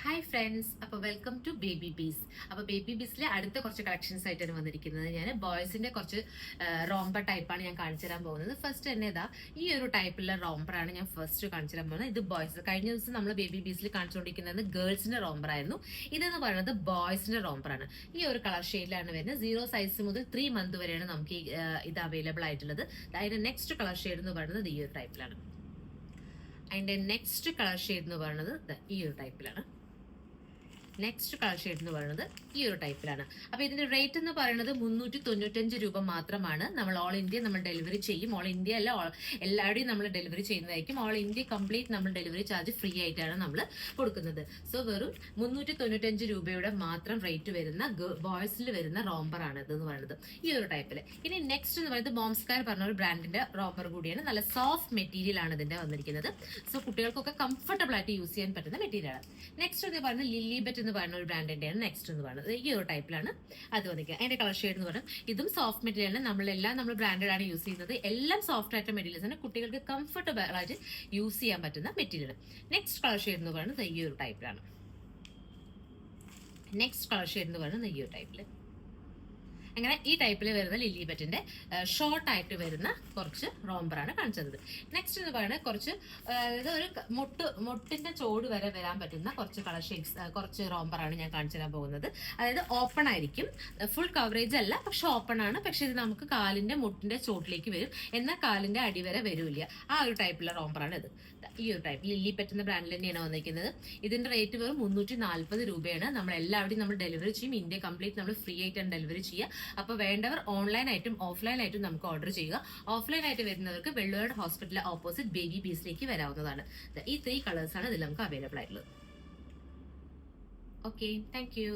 Hi friends, അപ്പോൾ welcome to baby ബീസ്. അപ്പോൾ baby ബീസിലെ അടുത്ത കുറച്ച് കളക്ഷൻസ് ആയിട്ടാണ് വന്നിരിക്കുന്നത്. ഞാൻ ബോയ്സിന്റെ കുറച്ച് റോംബർ ടൈപ്പാണ് ഞാൻ കാണിച്ചു തരാൻ പോകുന്നത്. ഫസ്റ്റ് തന്നെ ഇതാ ഈ ഒരു ടൈപ്പിലുള്ള റോംബറാണ് ഞാൻ ഫസ്റ്റ് കാണിച്ചു തരാൻ പോകുന്നത്. ഇത് ബോയ്സ്. കഴിഞ്ഞ ദിവസം നമ്മൾ ബേബി ബീസിൽ കാണിച്ചുകൊണ്ടിരിക്കുന്നത് ഗേൾസിന്റെ റോംബർ ആയിരുന്നു. ഇതെന്ന് പറയുന്നത് ബോയ്സിന്റെ റോംബറാണ്. ഈ ഒരു കളർ ഷെയ്ഡിലാണ് വരുന്നത്. 0 സൈസ് മുതൽ 3 മന്ത് വരെയാണ് നമുക്ക് ഇത് അവൈലബിൾ ആയിട്ടുള്ളത്. അതിന്റെ നെക്സ്റ്റ് കളർ ഷെയ്ഡ് എന്ന് പറയുന്നത് ഈ ഒരു ടൈപ്പിലാണ്. അതിന്റെ നെക്സ്റ്റ് കളർ ഷെയ്ഡ് എന്ന് പറയുന്നത് ഈ ഒരു ടൈപ്പിലാണ്. നെക്സ്റ്റ് കളർ ഷെയ്ഡ് എന്ന് പറയുന്നത് ഈ ഒരു ടൈപ്പിലാണ്. അപ്പൊ ഇതിന്റെ റേറ്റ് എന്ന് പറയുന്നത് 395 രൂപ മാത്രമാണ്. നമ്മൾ ഓൾ ഇന്ത്യ നമ്മൾ ഡെലിവറി ചെയ്യും. ഓൾ ഇന്ത്യ അല്ല, എല്ലാവരുടെയും നമ്മൾ ഡെലിവറി ചെയ്യുന്നതായിരിക്കും. ഓൾ ഇന്ത്യ കംപ്ലീറ്റ് നമ്മൾ ഡെലിവറി ചാർജ് ഫ്രീ ആയിട്ടാണ് നമ്മൾ കൊടുക്കുന്നത്. സോ വെറും 395 രൂപയുടെ മാത്രം റേറ്റ് വരുന്ന ബോയ്സിൽ വരുന്ന റോംബർ ആണ് ഇതെന്ന് പറയുന്നത് ഈ ഒരു ടൈപ്പില്. ഇനി നെക്സ്റ്റ് എന്ന് പറയുന്നത് ബോംസ്കാർ പറഞ്ഞ ഒരു ബ്രാൻഡിന്റെ റോംബർ കൂടിയാണ്. നല്ല സോഫ്റ്റ് മെറ്റീരിയൽ ആണ് ഇതിന്റെ വന്നിരിക്കുന്നത്. സോ കുട്ടികൾക്കൊക്കെ കംഫർട്ടബിൾ ആയിട്ട് യൂസ് ചെയ്യാൻ പറ്റുന്ന മെറ്റീരിയൽ ആണ്. നെക്സ്റ്റ് എന്ന് പറയുന്നത് ലില്ലിബെറ്റ് എന്ന് പറയുന്ന ഒരു ബ്രാൻഡിന്റെയാണ് നെക്സ്റ്റ് എന്ന് പറയുന്നത്. ഈ ഒരു ടൈപ്പിലാണ് അത് വന്നിരിക്കുക. അതിന്റെ കളർ ഷെയ്ഡ് എന്ന് പറയുന്നത് ഇതും സോഫ്റ്റ് മെറ്റീരിയൽ ആണ്. നമ്മൾ ബ്രാൻഡഡ് ആണ് യൂസ് ചെയ്യുന്നത്. എല്ലാം സോഫ്റ്റ് ആയിട്ട് മെറ്റീരിയൽസ് ആണ്. കുട്ടികൾക്ക് കംഫർട്ടബിൾ ആയിട്ട് യൂസ് ചെയ്യാൻ പറ്റുന്ന മെറ്റീരിയൽ. നെക്സ്റ്റ് കളർ ഷെയ്ഡ് എന്ന് പറയുന്നത് ഈ ഒരു ടൈപ്പിലാണ്. നെക്സ്റ്റ് കളർ ഷെയ്ഡ് എന്ന് പറയുന്നത് ഈ ഒരു ടൈപ്പില്. അങ്ങനെ ഈ ടൈപ്പിൽ വരുന്ന ലില്ലിബെറ്റിന്റെ ഷോർട്ട് ആയിട്ട് വരുന്ന കുറച്ച് റോംബറാണ് കാണിച്ചത്. നെക്സ്റ്റ് എന്ന് പറയുന്നത് കുറച്ച് ഒരു മുട്ടിന്റെ ചോട് വരെ വരാൻ പറ്റുന്ന കുറച്ച് കളർ ഷെയ്ഡ്സ്, കുറച്ച് റോംബറാണ് ഞാൻ കാണിച്ചു തരാൻ പോകുന്നത്. അതായത് ഓപ്പൺ ആയിരിക്കും, ഫുൾ കവറേജ് അല്ല, പക്ഷെ ഓപ്പൺ ആണ്. പക്ഷെ ഇത് നമുക്ക് കാലിന്റെ മുട്ടിന്റെ ചോട്ടിലേക്ക് വരും, എന്നാൽ കാലിന്റെ അടി വരെ വരില്ല. ആ ഒരു ടൈപ്പിലുള്ള റോംബറാണ് ഇത്. ഈ ഒരു ടൈപ്പ് ലില്ലിബെറ്റ് എന്ന ബ്രാൻഡിൽ തന്നെയാണ് വന്നിരിക്കുന്നത്. ഇതിന്റെ റേറ്റ് വെറും 340 രൂപയാണ്. നമ്മൾ എല്ലാവരുടെയും നമ്മൾ ഡെലിവറി ചെയ്യും. ഇന്ത്യ കംപ്ലീറ്റ് നമ്മൾ ഫ്രീ ആയിട്ടാണ് ഡെലിവറി ചെയ്യുക. അപ്പോൾ വേണ്ടവർ ഓൺലൈൻ ആയിട്ടും ഓഫ്ലൈൻ ആയിട്ടും നമുക്ക് ഓർഡർ ചെയ്യുക. ഓഫ്ലൈൻ ആയിട്ട് വരുന്നവർക്ക് വെള്ളൂർ ഹോസ്പിറ്റൽ ഓപ്പോസിറ്റ് ബേബി ബീസിലേക്ക് വരാവുന്നതാണ്. ഈ 3 കളേഴ്സാണ് ഇതിൽ നമുക്ക് അവൈലബിൾ ആയിട്ടുള്ളത്. Okay, thank you.